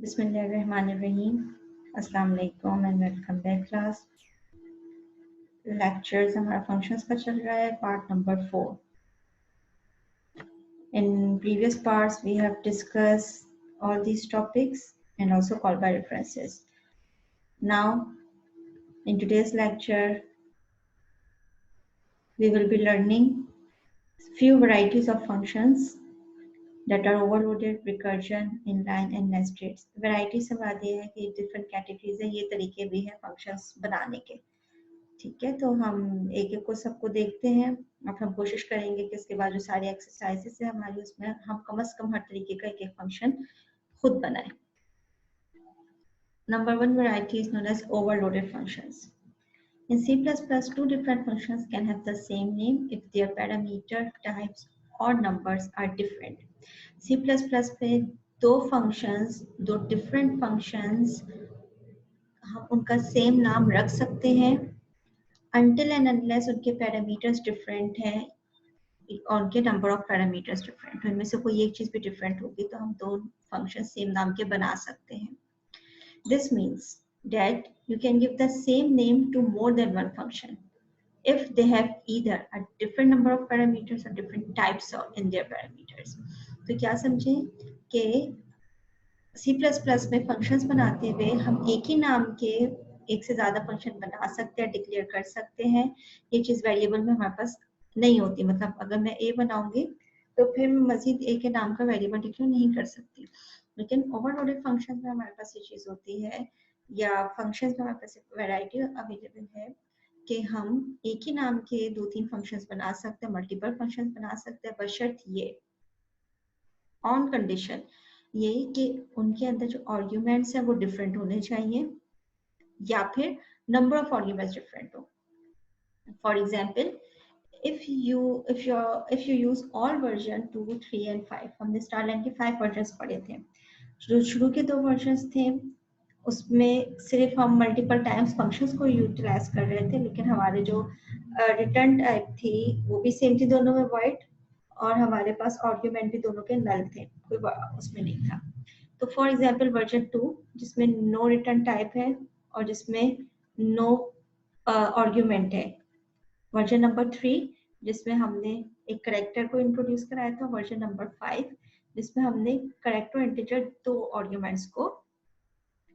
Bismillahirrahmanirrahim. Assalamu alaikum and welcome back class. Lectures हमारा functions का चल रहा है part number 4. In previous parts we have discussed all these topics and also called by references. Now in today's lecture we will be learning few varieties of functions that are overloaded, recursion, inline and nested. Variety से बात ये है कि different categories है, ये तरीके भी हैं functions बनाने के. ठीक है, तो हम एक एक को सबको देखते हैं और हम कोशिश करेंगे कि इसके बाद जो सारे एक्सरसाइजेस है हमारी उसमें हम कम से कम हर तरीके का एक एक फंक्शन खुद बनाएं. Number one variety is known as overloaded functions. In C++, two different functions can have the same name if their parameter types or numbers are different. C++ पे दो functions, दो different functions हम उनका same नाम रख सकते हैं until and unless उनके पैरामीटर्स डिफरेंट हैं और उनके नंबर ऑफ पैरामीटर्स डिफरेंट हैं. इनमें से कोई एक चीज भी डिफरेंट होगी तो हम दो फंक्शन सेम नाम के बना सकते हैं. This means that you can give the same name to more than one function if they have either a different number of parameters or different types of in their parameters. तो क्या समझे कि C++ में functions बनाते हुए हम एक ही नाम के एक से ज्यादा फंक्शन बना सकते हैं, डिक्लेयर कर सकते हैं. ये चीज वेरिएबल में हमारे पास नहीं होती. मतलब अगर मैं a बनाऊंगी तो फिर मैं मजीद a के नाम का वेरिएबल डिक्लेयर नहीं कर सकती. लेकिन ओवरलोडेड फंक्शंस में हमारे पास ये चीज होती है या फंक्शंस में हमारे पास वैरायटी अवेलेबल है कि हम एक ही नाम के दो तीन फंक्शंस बना सकते हैं, मल्टीपल फंक्शंस बना सकते हैं, बशर्ते ये ऑन कंडीशन ये कि उनके अंदर जो आर्ग्यूमेंट्स हैं वो डिफरेंट होने चाहिए या फिर नंबर ऑफ आर्ग्यूमेंट्स डिफरेंट हो. For example if you use all version 2, 3 and 5, हमने स्टारलाइन के 5 वर्जन्स पढ़े थे. जो शुरू के 2 वर्जन्स थे उसमें सिर्फ हम मल्टीपल टाइम्स फंक्शंस को यूटिलाइज कर रहे थे, लेकिन हमारे जो रिटर्न टाइप थी वो भी सेम थी दोनों में वाइड और हमारे पास आर्ग्यूमेंट भी दोनों के नल थे, कोई उसमें नहीं था. तो फॉर एग्जांपल वर्जन 2 जिसमें नो रिटर्न टाइप है और जिसमें नो आर्ग्यूमेंट है. वर्जन नंबर 3 जिसमें हमने एक करेक्टर को इंट्रोड्यूस कराया था. वर्जन नंबर 5 जिसमें हमने करेक्टर इंटीजर दो आर्ग्यूमेंट्स को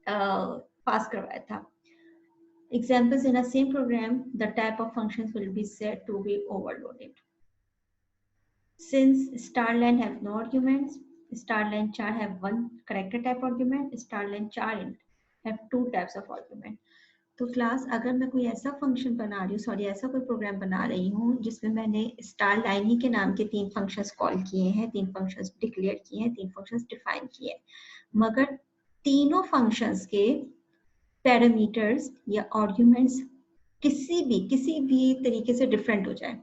पास करवाया था. Examples in a same program, the type of functions will be said to be overloaded. Since starline have no arguments, starline char have one character type argument, starline char have two types of argument. तो class अगर मैं कोई ऐसा function बना रही हूँ, ऐसा कोई प्रोग्राम बना रही हूँ जिसमें मैंने स्टार लाइन ही के नाम के 3 फंक्शंस कॉल किए हैं, 3 फंक्शंस डिक्लेयर किए हैं, 3 फंक्शंस डिफाइन किए हैं, मगर तीनों फंक्शंस के पैरामीटर्स या आर्ग्यूमेंट्स किसी भी तरीके से डिफरेंट हो जाए.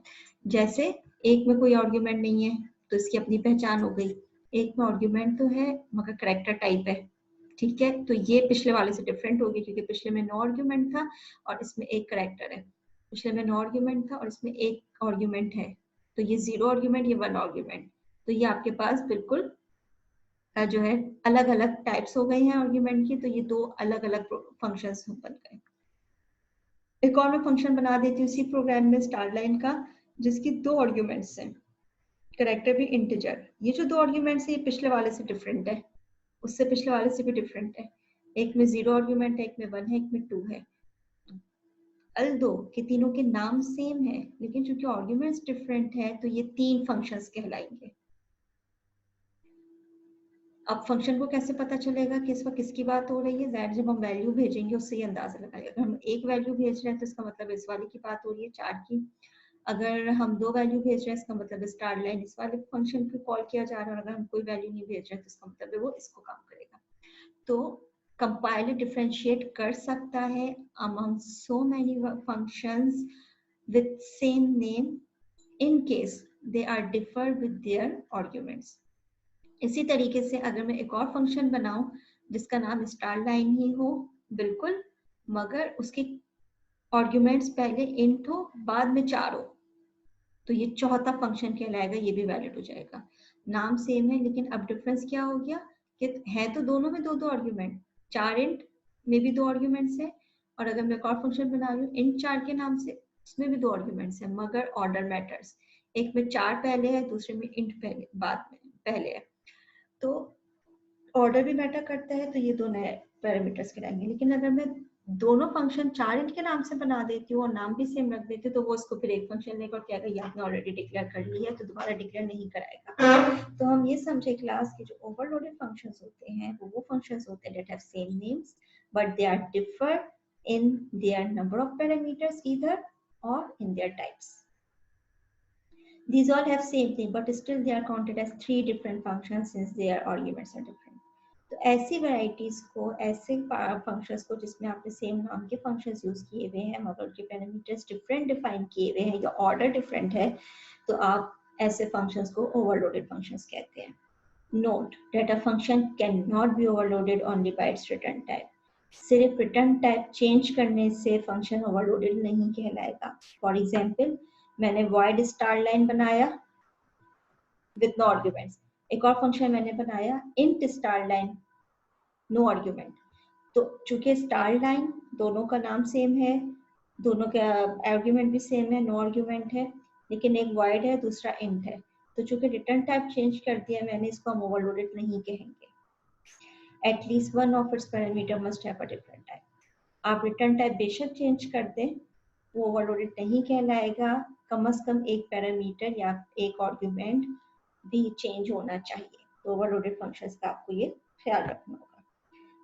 जैसे एक में कोई आर्ग्यूमेंट नहीं है तो इसकी अपनी पहचान हो गई, एक में आर्ग्यूमेंट तो है मगर कैरेक्टर टाइप है, ठीक है, तो ये पिछले वाले से डिफरेंट होगी क्योंकि पिछले में नो आर्ग्यूमेंट था और इसमें एक कैरेक्टर है. पिछले में नो आर्ग्यूमेंट था और इसमें एक आर्ग्यूमेंट है, तो ये 0 आर्ग्यूमेंट, ये 1 आर्ग्यूमेंट. तो ये आपके पास बिल्कुल जो है अलग अलग टाइप्स हो गए हैं आर्ग्यूमेंट की. तो ये दो अलग अलग फंक्शंस बन गए. एक और मैं फंक्शन बना देती हूँ इसी प्रोग्राम में स्टारलाइन का जिसकी 2 आर्ग्यूमेंट्स हैं, कैरेक्टर भी इंटीजर. ये जो 2 आर्ग्यूमेंट्स है ये पिछले वाले से डिफरेंट है, उससे पिछले वाले से भी डिफरेंट है. एक में 0 आर्ग्यूमेंट है, एक में 1 है, एक में 2 है. अल्दो कि तीनों के नाम सेम है लेकिन चूंकि आर्ग्यूमेंट्स डिफरेंट है तो ये 3 फंक्शंस कहलाएंगे. अब फंक्शन को कैसे पता चलेगा कि इस वक्त किसकी बात हो रही है? दैट जब हम वैल्यू भेजेंगे उससे ही अंदाजा लगाएगा. अगर हम एक वैल्यू भेज रहे हैं तो इसका मतलब इस वाले की बात हो रही है 4 की. अगर हम 2 वैल्यू भेज रहे हैं इसका मतलब स्टार लाइन इस वाले फंक्शन को कॉल किया जा रहा है और अगर हम कोई वैल्यू नहीं भेज रहे हैं तो इसका मतलब वो इसको काम करेगा. तो कंपाइलर डिफरेंशिएट कर सकता है among so many functions with same name in case they are differ with their arguments. इसी तरीके से अगर मैं एक और फंक्शन बनाऊं जिसका नाम स्टार लाइन ही हो बिल्कुल, मगर उसके आर्ग्यूमेंट्स पहले इंट हो बाद में 4 हो, तो ये चौथा फंक्शन कहलाएगा, ये भी वैलिड हो जाएगा. नाम सेम है लेकिन अब डिफरेंस क्या हो गया कि है तो दोनों में दो दो आर्ग्यूमेंट, चार इंट में भी दो आर्ग्यूमेंट्स है, और अगर मैं एक और फंक्शन बना रही हूँ इंट चार के नाम से, उसमें भी दो आर्ग्यूमेंट्स है, मगर ऑर्डर मैटर्स, एक में चार पहले है, दूसरे में इंट पहले, बाद में पहले है, तो ऑर्डर भी मैटर करता है, तो ये दो नए पैरामीटर्स कहलाएंगे। लेकिन अगर मैं दोनों फंक्शन चार इंट के नाम से बना देती हूँ और नाम भी सेम रख देती हूँ, तो वो उसको फिर एक फंक्शन लेकर और कहेगा ये आपने ऑलरेडी डिक्लेयर कर लिया है, तो दोबारा डिक्लेयर नहीं कराएगा। तो हम ये समझे क्लास के जो ओवरलोडेड फंक्शंस होते हैं वो फंक्शंस होते हैं that have same names but they are differ in their number of parameters either or in their types. These all have same thing but still they are counted as three different functions since their arguments are different. तो ऐसी varieties को, ऐसे functions को जिसमें आपने same नाम के functions use किए हुए हैं मगर उनके पैरामीटर्स डिफरेंट डिफाइन किए हुए हैं या ऑर्डर डिफरेंट है, तो आप ऐसे फंक्शंस को ओवरलोडेड फंक्शंस कहते हैं। Note that a function can not be overloaded only by its return type. सिर्फ रिटर्न टाइप चेंज करने से फंक्शन ओवरलोडेड नहीं कहलाएगा। फॉर एग्जांपल, मैंने void स्टार लाइन बनाया विद नो आर्ग्यूमेंट्स, एक और फंक्शन मैंने बनाया int star line no argument, तो चूंकि स्टार लाइन दोनों का नाम सेम है, दोनों का आर्ग्यूमेंट भी सेम है, नो आर्ग्यूमेंट है, लेकिन एक void है दूसरा int है, तो चूंकि रिटर्न टाइप चेंज कर दिया मैंने, इसको हम ओवरलोडेड नहीं कहेंगे। At least one of its parameter must have a different type. आप रिटर्न टाइप बेशक चेंज कर दें, वो ओवरलोडेड नहीं कहलाएगा, कम से कम एक पैरामीटर या एक आर्ग्यूमेंट भी चेंज होना चाहिए। तो ओवरलोडेड फंक्शंस का आपको ये ख्याल रखना होगा।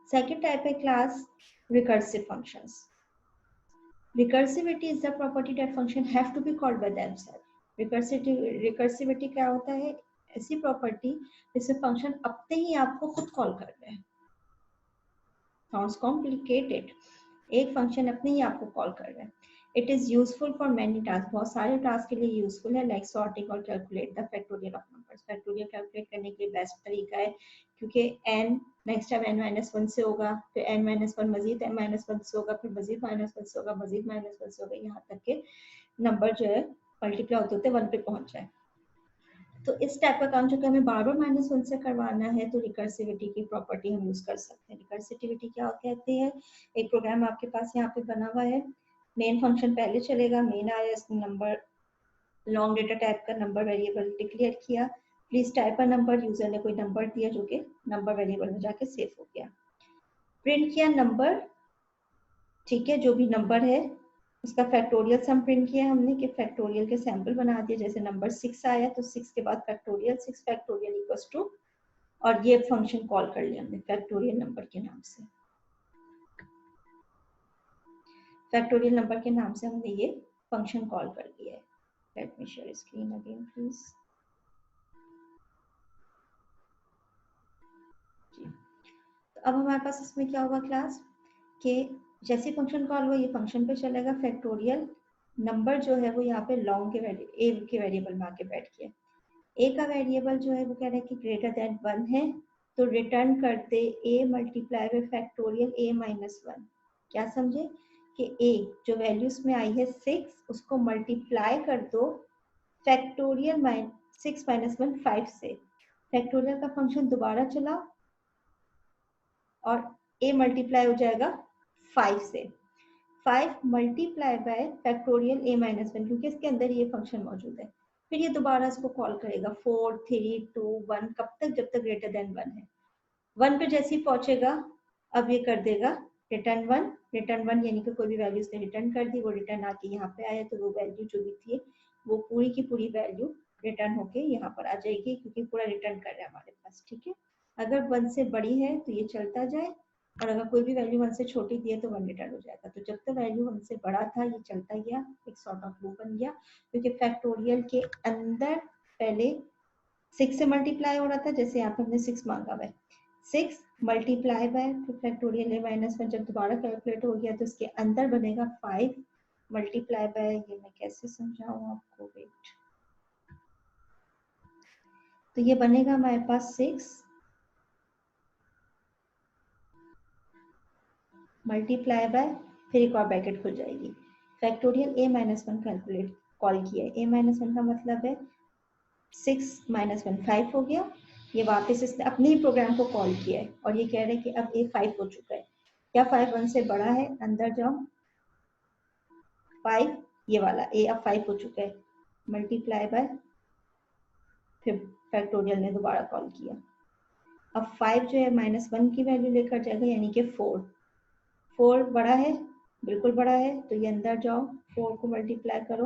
सेकंड टाइप है class recursive functions. Recursivity is the property that function have to be called by themselves. Recursivity क्या होता है? ऐसी प्रॉपर्टी जिससे फंक्शन अपने ही आपको खुद कॉल कर रहे हैं। Sounds complicated. एक फंक्शन अपने ही आपको कॉल कर रहा है। It is useful for many tasks. बहुत सारे टास्क के लिए यूजफुल है, like sorting और calculate the factorial of numbers. Factorial calculate करने के लिए बेस्ट तरीका है, क्योंकि n नेक्स्ट टाइम n-1 से होगा, फिर n-1 मजीद n-1 से होगा, फिर मजीद -1 से होगा, मजीद -1 से होगा, यहाँ तक के नंबर जो है मल्टीप्लाई होते होते 1 पे पहुंच जाए। तो इस टाइप का काम जो कि हमें बार-बार -1 से करवाना है, तो रिकर्सिविटी की प्रॉपर्टी हम यूज कर सकते हैं। रिकर्सिविटी क्या कहते हैं? एक प्रोग्राम आपके पास यहाँ पे बना हुआ है, मेन फंक्शन पहले चलेगा, मेन आया, इसने नंबर लॉन्ग डेटा टाइप का नंबर वेरिएबल डिक्लेयर किया, please type a number, user ने कोई नंबर दिया जो कि नंबर वेरिएबल में जाके सेव हो गया। प्रिंट किया नंबर, ठीक है, जो भी नंबर है उसका फैक्टोरियल सम प्रिंट किया हमने, कि फैक्टोरियल के सैंपल बना दिए, जैसे नंबर 6 आया तो 6 के बाद फैक्टोरियल 6 फैक्टोरियल इक्वल्स टू, और ये फंक्शन कॉल कर लिया हमने फैक्टोरियल नंबर के नाम से। फैक्टोरियल नंबर के नाम से हमने ये फंक्शन कॉल कर लिया है। Let me share screen again please. तो अब हमारे पास इसमें क्या होगा क्लास के जैसे फंक्शन कॉल हुआ ये फंक्शन पे चलेगा, फैक्टोरियल नंबर जो है वो यहाँ पे लॉन्ग के ए के वेरिएबल में आके बैठ गया। ए का वेरिएबल जो है वो कह रहा है कि ग्रेटर देन 1 है, तो रिटर्न करते ए मल्टीप्लाई बाय फैक्टोरियल ए -1। क्या समझे कि ए जो वैल्यूज में आई है 6, उसको मल्टीप्लाई कर दो फैक्टोरियल 6 - 1 5 से। फैक्टोरियल का फंक्शन दोबारा चला और a मल्टीप्लाई हो जाएगा 5 से। 5 मल्टीप्लाई बाय फैक्टोरियल a -1, क्योंकि इसके अंदर ये फंक्शन मौजूद है। फिर ये दोबारा इसको कॉल करेगा 4 3 2 1, कब तक? जब तक ग्रेटर देन 1 है। 1 पे जैसे ही पहुंचेगा अब ये कर देगा रिटर्न 1। रिटर्न 1 यानी कि कोई भी वैल्यू उसने रिटर्न कर दी, वो रिटर्न आके यहाँ पे आया, तो वो वैल्यू जो भी थी वो पूरी की पूरी वैल्यू रिटर्न होके यहाँ पर आ जाएगी, क्योंकि पूरा रिटर्न कर रहा है हमारे पास। ठीक है, अगर 1 से बड़ी है तो ये चलता जाए, और अगर कोई भी वैल्यू 1 से छोटी दी है तो 1 रिटर्न हो जाएगा। तो जब तक वैल्यू 1 से बड़ा था ये चलता गया, एक सॉर्ट ऑफ लूप बन गया, क्योंकि फैक्टोरियल के अंदर पहले 6 से मल्टीप्लाई हो रहा था, जैसे यहाँ पे हमने 6 मांगा हुआ है, 6 मल्टीप्लाई बाय फैक्टोरियल a -1, जब दोबारा कैलकुलेट हो गया तो इसके अंदर बनेगा 5 मल्टीप्लाई बाय, ये मैं कैसे समझाऊं आपको, वेट, तो ये बनेगा हमारे पास 6 मल्टीप्लाई बाय, फिर एक और ब्रैकेट खुल जाएगी, फैक्टोरियल a -1 कैलकुलेट कॉल किया है। a -1 का मतलब है 6 - 1 5 हो गया, ये वापस इसने अपने ही प्रोग्राम को कॉल किया है और ये कह रहे हैं कि अब a 5 हो चुका है, क्या 5 1 से बड़ा है, अंदर जाओ 5, ये वाला a अब 5 हो चुका है, मल्टीप्लाई बाय, फिर फैक्टोरियल ने दोबारा कॉल किया। अब 5 जो है -1 की वैल्यू लेकर जाएगा, यानी कि 4 बड़ा है, बिल्कुल बड़ा है, तो ये अंदर जाओ 4 को मल्टीप्लाई करो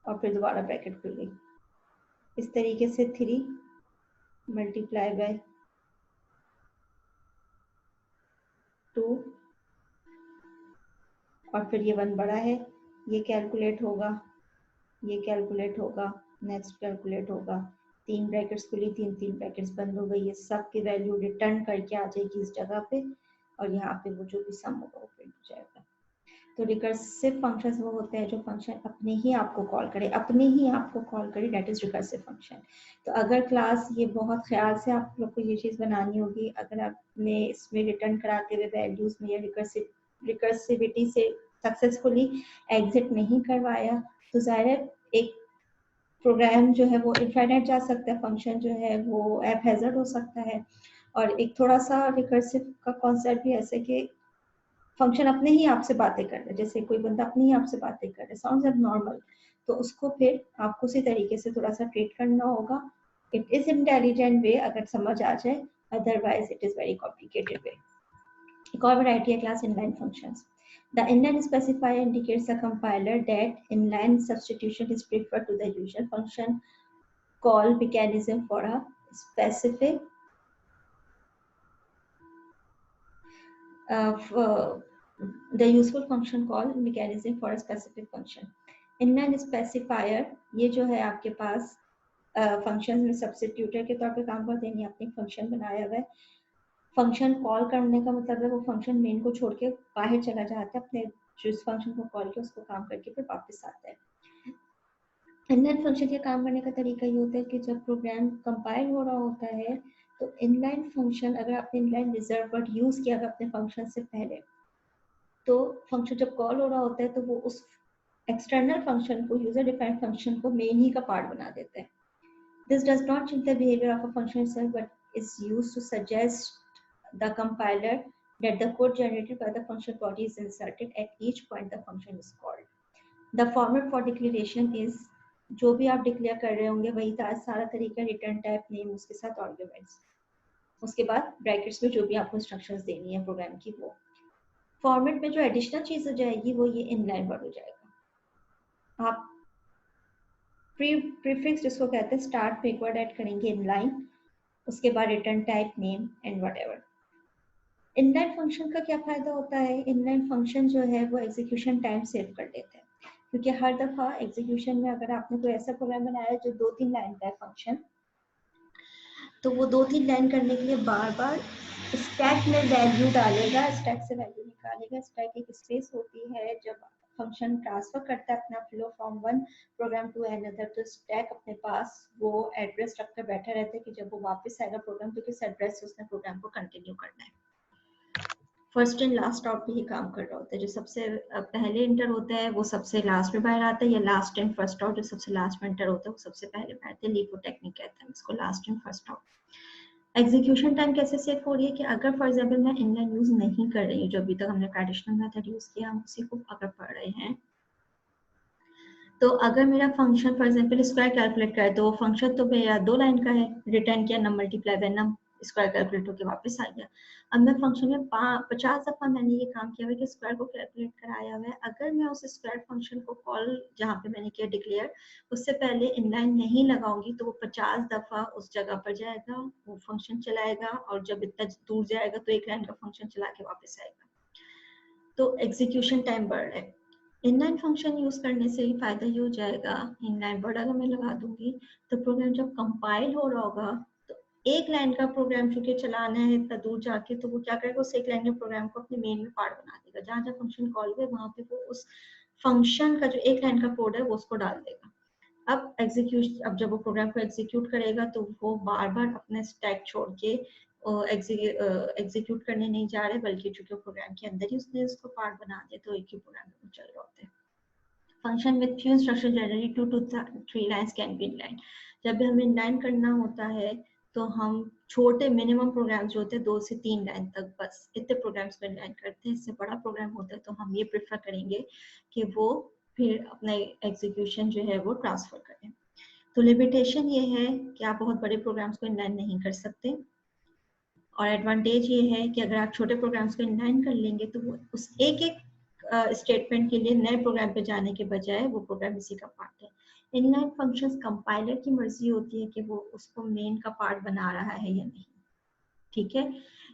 और फिर दोबारा ब्रैकेट खुल गई। इस तरीके से 3 मल्टीप्लाई बाय 2 और फिर ये 1 बड़ा है, ये कैलकुलेट होगा, ये कैलकुलेट होगा, नेक्स्ट कैलकुलेट होगा, 3 ब्रैकेट्स खुली, 3 ब्रैकेट्स बंद हो गई, ये सब की वैल्यू रिटर्न करके आ जाएगी इस जगह पे और यहाँ पे वो जो भी सम होगा वो प्रिंट हो जाएगा। तो रिकर्सिव फंक्शंस वो होते हैं जो फंक्शन अपने ही आपको कॉल करे, दैट इज रिकर्सिव फंक्शन। तो अगर क्लास ये बहुत ख्याल से आप लोग को ये चीज़ बनानी होगी, अगर आपने इसमें रिटर्न कराते हुए वैल्यूज में या रिकर्सिविटी से सक्सेसफुली एग्जिट नहीं करवाया तो ज़ाहिर है एक प्रोग्राम जो है वो इनफाइनाइट जा सकता है, फंक्शन जो है वो एप हैजर्ड हो सकता है। और एक थोड़ा सा रिकर्सिव का कॉन्सेप्ट भी ऐसे कि फंक्शन अपने ही आपसे बातें कर रहा है, जैसे कोई बंदा अपने ही आपसे बातें कर रहा है, साउंड्स एबनॉर्मल, तो उसको फिर आपको उसी तरीके से थोड़ा सा ट्रीट करना होगा। इट इज इंटेलिजेंट वे अगर समझ आ जाए, otherwise it is very complicated way. एक और वैरायटी है class inline functions. The inline specifier indicates the compiler that inline substitution is preferred to the usual function call mechanism for a specific the useful function call mechanism for a specific function. Inline specifier ये जो है आपके पास functions में सब्स्टिट्यूटर के तौर पे काम करते हैं, आपने फंक्शन बनाया हुआ है, फंक्शन कॉल करने का मतलब है वो फंक्शन मेन को छोड़ के बाहर चला जाता है, अपने जिस फंक्शन को कॉल किया उसको काम करके फिर वापस आता है। इनलाइन फंक्शन के काम करने का तरीका ये होता है कि जब प्रोग्राम कंपाइल हो रहा होता है तो इनलाइन फंक्शन, अगर आपने इनलाइन रिजर्व वर्ड यूज किया अपने फंक्शन से पहले, तो फंक्शन जब कॉल हो रहा होता है तो वो उस एक्सटर्नल फंक्शन को, यूजर डिफाइंड फंक्शन को मेन ही का पार्ट बना देता है। This does not change the behavior of a function itself, but is used to suggest the compiler that the code generated by the function body is inserted at each point the function is called. The format for declaration is, जो भी आप declare कर रहे होंगे वही सारा तरीका, return type, name, उसके साथ आर्ग्यूमेंट्स, उसके बाद ब्रैकेट्स में जो भी आपको इंस्ट्रक्शंस देनी है प्रोग्राम की वो। फॉर्मेट में जो एडिशनल चीज हो जाएगी वो ये इनलाइन वर्ड हो जाएगा। आप प्रीफिक्स जिसको कहते हैं स्टार्ट में एक वर्ड ऐड करेंगे इनलाइन, उसके बाद return type, name and whatever. Inline function का क्या फायदा होता है, इनलाइन फंक्शन जो है वो एग्जीक्यूशन टाइम सेव कर देते हैं, क्योंकि हर दफा एग्जीक्यूशन में अगर आपने कोई ऐसा प्रोग्राम बनाया जो 2-3 लाइन का है फंक्शन, तो वो 2-3 लाइन करने के लिए बार बार स्टैक में वैल्यू डालेगा, स्टैक से वैल्यू निकालेगा। स्टैक एक स्पेस होती है जब फंक्शन ट्रांसफर करता है अपना flow from one program to another, तो स्टैक अपने पास वो एड्रेस रखकर बैठा रहता है कि जब वो वापस आएगा प्रोग्राम तो किस एड्रेस से उसने प्रोग्राम को कंटिन्यू करना है। फर्स्ट इन लास्ट आउट पे ही काम कर रहा होता है, जो सबसे पहले इंटर होता है वो सबसे लास्ट में बाहर आता है, या लास्ट इन फर्स्ट आउट, जो सबसे लास्ट में इंटर होता है वो सबसे पहले बाहर आता है। लीफो टेक्निक कहते हैं इसको, last in first out. Execution time कैसे सेव हो रही है कि अगर फॉर एग्जांपल मैं इनलाइन यूज नहीं कर रही हूँ, जो अभी तक हमने ट्रेडिशनल मेथड यूज किया हम उसी को अगर पढ़ रहे हैं, तो अगर मेरा function for example square calculate करे तो वो फंक्शन तो मेरा 2 लाइन का है, रिटर्न किया num multiply by num, square calculate होकर वापस आ गया। अब मैं फंक्शन में 50 दफा मैंने ये काम किया हुआ है कि स्क्वायर को कैलकुलेट कराया हुआ है, अगर मैं उस स्क्वायर फंक्शन को कॉल जहाँ पे मैंने किया डिक्लेयर, उससे पहले इनलाइन नहीं लगाऊंगी तो वो 50 दफा उस जगह पर जाएगा, वो फंक्शन चलाएगा, और जब इतना दूर जाएगा तो 1 लाइन का फंक्शन चला के वापस आएगा, तो एग्जीक्यूशन टाइम बढ़ रहा है। इनलाइन फंक्शन यूज करने से ही फायदा ये हो जाएगा, इनलाइन वर्ड अगर मैं लगा दूंगी तो प्रोग्राम जब कंपाइल हो रहा होगा तो 1 लाइन का प्रोग्राम चूंकि चलाना है इतना दूर जाके, तो वो क्या करेगा, उस 1 लाइन के प्रोग्राम को अपने मेन में पार्ट बना देगा, जहाँ जहाँ फंक्शन कॉल हुए वहां पे वो उस फंक्शन का जो 1 लाइन का कोड है वो उसको डाल देगा। अब जब वो प्रोग्राम को एग्जीक्यूट करेगा तो वो बार बार अपने स्टैक छोड़ के एग्जीक्यूट करने नहीं जा रहे, बल्कि चूंकि प्रोग्राम के अंदर ही उसने उसको पार्ट बना दिया तो एक ही प्रोग्राम में चल रहा होता है। Function with few instructions, generally 2 to 3 lines can be inline. जब भी हमें इनलाइन करना होता है तो हम छोटे मिनिमम प्रोग्राम्स जो होते हैं 2 से 3 लाइन तक बस इतने प्रोग्राम्स को इनलाइन करते हैं। इससे बड़ा प्रोग्राम होता है तो हम ये प्रेफर करेंगे कि वो फिर अपना एग्जीक्यूशन जो है वो ट्रांसफर करें। तो लिमिटेशन ये है कि आप बहुत बड़े प्रोग्राम्स को इनलाइन नहीं कर सकते, और एडवांटेज ये है कि अगर आप छोटे प्रोग्राम्स को इनलाइन कर लेंगे तो वो उस एक एक स्टेटमेंट के लिए नए प्रोग्राम पे जाने के बजाय वो प्रोग्राम इसी का पार्ट है। इनलाइन फंक्शंस कंपाइलर की मर्जी होती है कि वो उसको मेन का पार्ट बना रहा है या नहीं। ठीक है,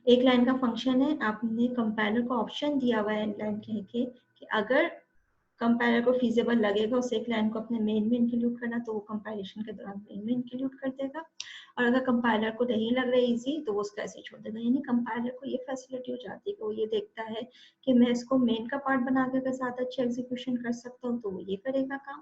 एक लाइन का फंक्शन है, आपने कंपाइलर को ऑप्शन दिया हुआ है इनलाइन कह के कि अगर कंपाइलर को फीजिबल लगेगा उस एक लाइन को अपने मेन में इंक्लूड करना तो वो कंपाइलेशन के दौरान मेन में इंक्लूड कर देगा, और अगर कंपाइलर को नहीं लग रहा है इजी तो वो उसको ऐसे छोड़ देगा। यानी कंपाइलर को ये फैसिलिटी हो जाती है कि वो ये देखता है कि मैं इसको मेन का पार्ट बना के अगर ज्यादा अच्छा एग्जीक्यूशन कर सकता हूँ तो वो ये करेगा काम,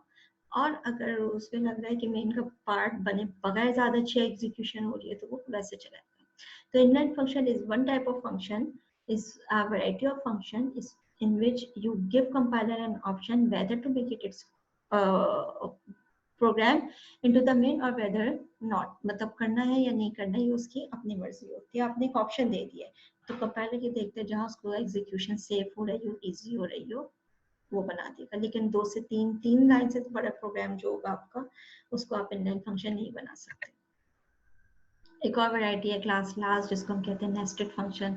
और अगर उसमें लग रहा है कि मेन का पार्ट बने बगैर ज्यादा अच्छी एग्जीक्यूशन हो रही है तो वो वैसे चलाएगा। तो inline function is one type of function, is a variety of function is in which you give compiler an option whether to make it its program into the main or whether not, मतलब करना है या नहीं करना है ये उसकी अपनी मर्जी होती है। आपने एक ऑप्शन दे दिया है तो कंपाइलर ये देखते हैं जहाँ उसको एग्जीक्यूशन सेफ हो रही हो, इजी हो रही हो, वो बना देगा। लेकिन 2 से 3 लाइन से बड़ा प्रोग्राम जो होगा आपका उसको आप इनलाइन फंक्शन नहीं बना सकते। एक और वैरायटी है क्लास लास्ट जिसको हम कहते हैं नेस्टेड फंक्शन।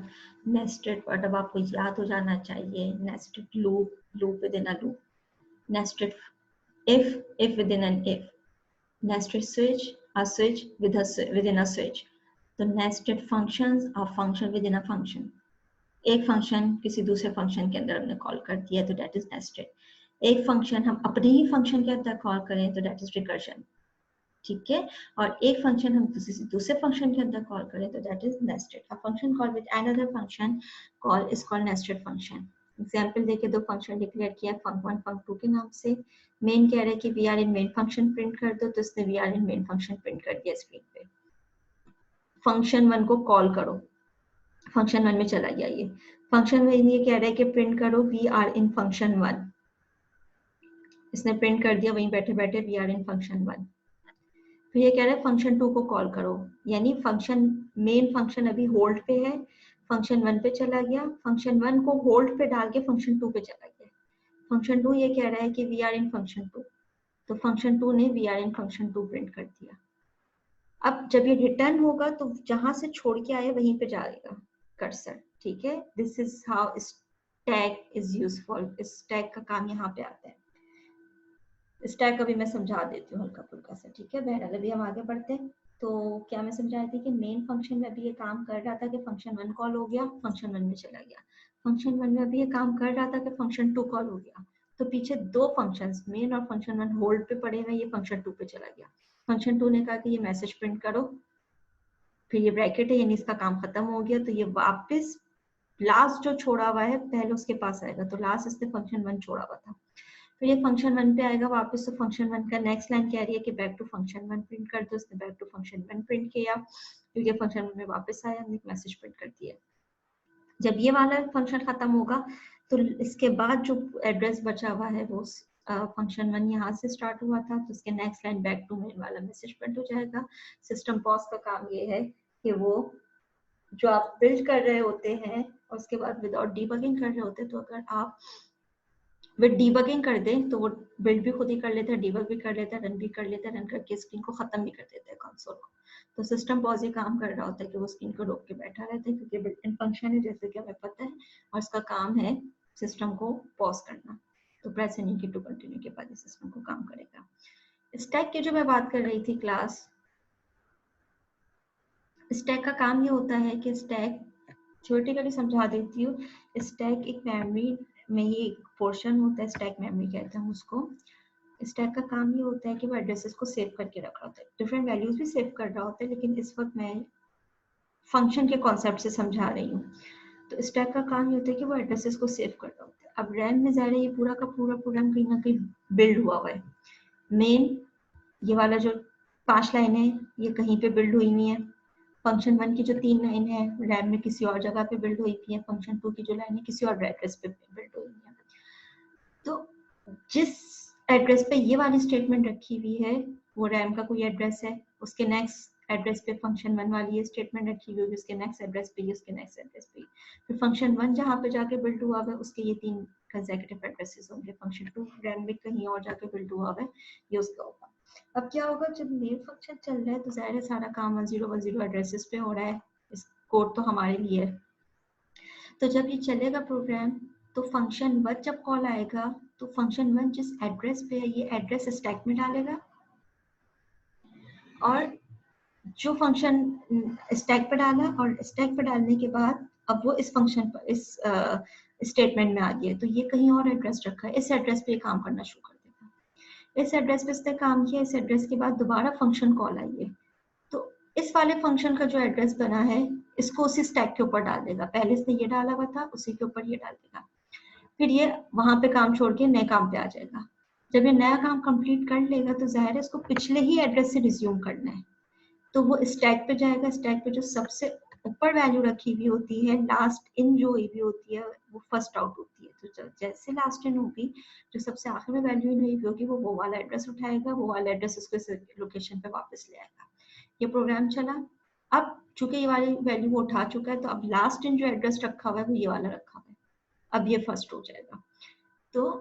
नेस्टेड वर्ड अब आपको याद हो जाना चाहिए, nested loop, loop with in a loop, nested if within an if, nested switch, a switch within a switch. तो nested functions are function within a function, एक फंक्शन किसी दूसरे फंक्शन के अंदर हमने कॉल कर दिया तो दैट इज नेस्टेड। एक फंक्शन हम अपने ही फंक्शन के अंदर कॉल करें तो दैट इज रिकर्शन। ठीक है, और एक फंक्शन हम दूसरे फंक्शन के अंदर कॉल करें तो that is nested. A function call with another function call is called nested function. Example देखिए, दो फंक्शन डिक्लेयर किया fun1 fun2 के नाम से। मेन कह रहे हैं कि we are in main function print कर दो, तो इसने we are in main function print कर दिया स्क्रीन पे। फंक्शन 1 को कॉल करो, फंक्शन 1 में चला गया ये। फंक्शन 1 ये कह रहा है कि प्रिंट करो वी आर इन फंक्शन 1, इसने प्रिंट कर दिया वहीं बैठे बैठे वी आर इन फंक्शन 1। फिर ये कह रहा है फंक्शन 2 को कॉल करो, यानी फंक्शन मेन फंक्शन अभी होल्ड पे है, फंक्शन 1 पे चला गया, फंक्शन 1 को होल्ड पे डाल के फंक्शन 2 पे चला गया। फंक्शन 2 ये कह रहा है कि वी आर इन फंक्शन 2, तो फंक्शन 2 ने we are in function 2 print कर दिया। अब जब ये रिटर्न होगा तो जहां से छोड़ के आए वहीं पे जाएगा कर्सर। ठीक है, this is how stack is useful. Stack का काम यहाँ पे आता है। स्टैक अभी मैं समझा देती हूँ हल्का फुल्का सा। ठीक है, बहरहाल अभी हम आगे बढ़ते हैं। तो क्या मैं समझा रही थी कि मेन फंक्शन में अभी ये काम कर रहा था कि फंक्शन 1 कॉल हो गया, फंक्शन 1 में चला गया। फंक्शन 1 में अभी ये काम कर रहा था कि फंक्शन 2 कॉल हो गया, तो पीछे दो फंक्शंस मेन और फंक्शन 1 होल्ड पे पड़े हुए, ये फंक्शन 2 पे चला गया। फंक्शन 2 ने कहा कि ये मैसेज प्रिंट करो, फिर ये ब्रैकेट है यानी इसका काम खत्म हो गया, तो ये वापस लास्ट जो छोड़ा हुआ है पहले उसके पास आएगा, तो लास्ट इसने फंक्शन 1 छोड़ा हुआ था। फिर ये फंक्शन 1 पे आएगा वापस, तो फंक्शन 1 का नेक्स्ट लाइन कह रही है कि बैक टू फंक्शन 1 प्रिंट कर दो, उसने बैक टू फंक्शन 1 प्रिंट किया, फिर ये फंक्शन 1 में वापस आया, हमने एक मैसेज प्रिंट कर दिया। जब ये वाला फंक्शन खत्म होगा तो इसके बाद जो एड्रेस बचा हुआ है वो फंक्शन 1 यहाँ से स्टार्ट हुआ था, तो इसके next line back to main वाला मैसेज प्रिंट हो जाएगा। सिस्टम पॉज का काम ये है कि वो जो आप बिल्ड कर रहे होते हैं और उसके बाद विदाउट डीबगिंग कर रहे होते हैं, तो अगर आप विद डीबगिंग कर दें तो वो बिल्ड भी खुद ही कर लेता है, डीबग भी कर लेता है, रन भी कर लेता है, रन करके स्क्रीन को खत्म भी कर देता है कंसोल को। तो सिस्टम पॉज ये काम कर रहा होता है कि वो स्क्रीन को रोक के बैठा रहता है, क्योंकि बिल्ट इन फंक्शन है जैसे कि हमें पता है, और इसका काम है सिस्टम को पॉज करना। तो प्रेस एनी की टू कंटिन्यू के बाद सिस्टम को काम करेगा। स्टैक की जो मैं बात कर रही थी क्लास, स्टैक का काम ये होता है कि स्टैक थ्योरेटिकली समझा देती हूँ। स्टैक एक मेमोरी में ये एक पोर्शन होता है, स्टैक मेमोरी कहते हैं उसको। स्टैक का काम ये होता है कि वो एड्रेसेस को सेव करके रख रहा होता है, डिफरेंट वैल्यूज भी सेव कर रहा होता है, लेकिन इस वक्त मैं फंक्शन के कॉन्सेप्ट से समझा रही हूँ। तो स्टैक का काम ये होता है कि वो एड्रेसेस को सेव कर रहा होता है। अब रैम में जा रहे ये पूरा का पूरा प्रोग्राम कहीं ना कहीं बिल्ड हुआ है। मेन ये वाला जो 5 लाइन है ये कहीं पे बिल्ड हुई हुई है। फंक्शन 1 की जो 3 लाइन है रैम में किसी और जगह पे बिल्ड हुई थी है। फंक्शन 2 की जो लाइन है किसी और एड्रेस पे बिल्ड हुई है। तो जिस एड्रेस पे ये वाली स्टेटमेंट रखी हुई है वो रैम का कोई एड्रेस है, उसके नेक्स्ट एड्रेस पे फंक्शन 1 वाली ये स्टेटमेंट रखी हुई होगी, उसके नेक्स्ट एड्रेस पे, उसके नेक्स्ट एड्रेस पे, फिर फंक्शन 1 जहाँ पे जाके बिल्ड हुआ है उसके ये 3 कंसेक्यूटिव एड्रेसेस होंगे, फंक्शन 2 रैम में कहीं और जाके बिल्ड हुआ है ये उसका होगा। अब क्या होगा, जब मेन फंक्शन चल रहा है तो जाहिर है सारा काम 1010 एड्रेसेस पे हो रहा है, इस कोड तो हमारे लिए है। तो जब ये चलेगा प्रोग्राम तो फंक्शन 1 जब कॉल आएगा तो फंक्शन 1 जिस एड्रेस पे है ये एड्रेस स्टैक में डालेगा, और जो फंक्शन स्टैक पे डाला और स्टैक पे डालने के बाद अब वो इस फंक्शन पर इस स्टेटमेंट में आ गया, तो ये कहीं और एड्रेस रखा है, इस एड्रेस पे काम करना शुरू कर देगा। इस एड्रेस पे इसने काम किया, इस एड्रेस के बाद दोबारा फंक्शन कॉल आई है, तो इस वाले फंक्शन का जो एड्रेस बना है इसको उसी स्टैक के ऊपर डाल देगा, पहले इसने ये डाला हुआ था उसी के ऊपर ये डाल देगा, फिर ये वहां पे काम छोड़ के नए काम पे आ जाएगा। जब ये नया काम कंप्लीट कर लेगा तो जाहिर है इसको पिछले ही एड्रेस से रिज्यूम करना है, तो वो स्टैक पे जाएगा, स्टैक पे जो सबसे ऊपर वैल्यू रखी हुई होती है, लास्ट इन जो हुई होती है वो फर्स्ट आउट होती है, तो जैसे लास्ट इन होगी जो सबसे आखिर में वैल्यू इन हुई होगी वो वाला एड्रेस उठाएगा, वो वाला एड्रेस उसको इस लोकेशन पे वापस ले आएगा। ये प्रोग्राम चला। अब चूंकि ये वाली वैल्यू वो उठा चुका है तो अब लास्ट इन जो एड्रेस रखा हुआ है वो ये वाला रखा हुआ है, अब ये फर्स्ट हो जाएगा। तो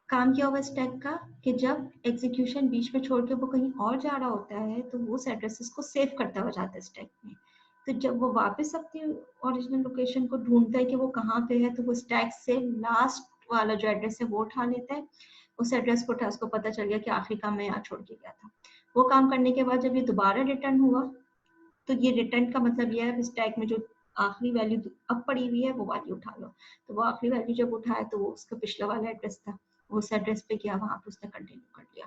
काम क्या होगा स्टैक का कि जब एग्जीक्यूशन बीच में छोड़ के वो कहीं और जा रहा होता है तो वो उस एड्रेसेस को सेव करता हुआ जाता है स्टैक में, तो जब वो वापस अपनी ओरिजिनल लोकेशन को ढूंढता है कि वो कहाँ पे है तो वो स्टैक से लास्ट वाला जो एड्रेस है वो उठा लेता है, उस एड्रेस को उठा, उसको पता चल गया कि आखिरी काम मैं यहाँ छोड़ के गया था। वो काम करने के बाद जब ये दोबारा रिटर्न हुआ तो ये रिटर्न का मतलब ये है स्टैक में जो आखिरी वैल्यू अब पड़ी हुई है वो वाली उठा लो, तो वो आखिरी वैल्यू जब उठाए तो वो उसका पिछला वाला एड्रेस था, उस एड्रेस पे गया, वहां पे उसने कंटिन्यू कर लिया।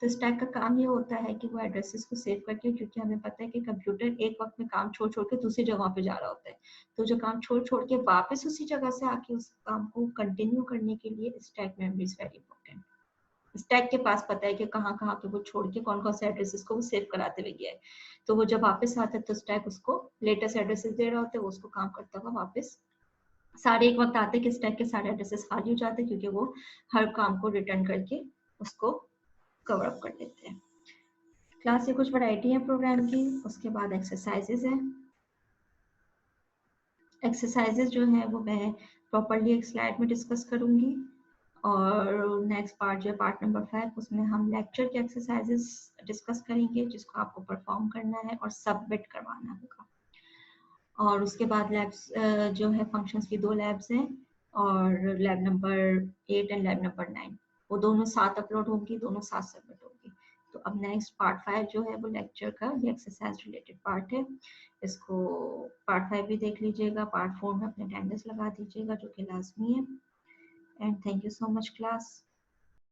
तो स्टैक का काम ये होता है कि वो एड्रेसेस को सेव करके, क्योंकि हमें पता है कि कंप्यूटर एक वक्त में काम छोड़ छोड़ के दूसरी जगह पे जा रहा होता है, तो जो काम छोड़ छोड़ के वापस उसी जगह से आके उस काम को कंटिन्यू करने के लिए stack memory is very important. Stack के पास पता है कि कहाँ कहाँ पे वो छोड़ के कौन कौन से एड्रेसेस को वो सेव कराते हुए गया है, तो वो जब वापस आता है तो स्टैक उसको लेटेस्ट एड्रेसेस दे रहा होता है, वो उसको काम करता हुआ वापस सारे एक वक्त आते हैं कि स्टैक के सारे एड्रेसेस खाली हो जाते हैं, क्योंकि वो हर काम को रिटर्न करके उसको कवर अप कर देते हैं। क्लास से कुछ वैरायटी है प्रोग्राम की, उसके बाद एक्सरसाइजेज है। एक्सरसाइजेज जो है वो मैं प्रॉपरली एक स्लाइड में डिस्कस करूंगी, और नेक्स्ट पार्ट जो है पार्ट नंबर 5 उसमें हम लेक्चर के एक्सरसाइजेस डिस्कस करेंगे जिसको आपको परफॉर्म करना है और सबमिट करवाना होगा। और उसके बाद लैब्स जो है फंक्शंस की 2 लैब्स हैं, और lab number 8 and lab number 9 वो दोनों साथ अपलोड होंगी, दोनों साथ सबमिट होंगी। तो अब नेक्स्ट पार्ट 5 जो है वो लेक्चर का ये एक्सरसाइज रिलेटेड पार्ट है, इसको पार्ट 5 भी देख लीजिएगा, पार्ट 4 में अपने अटेंडेंस लगा दीजिएगा जो कि लाजमी है। And thank you so much class.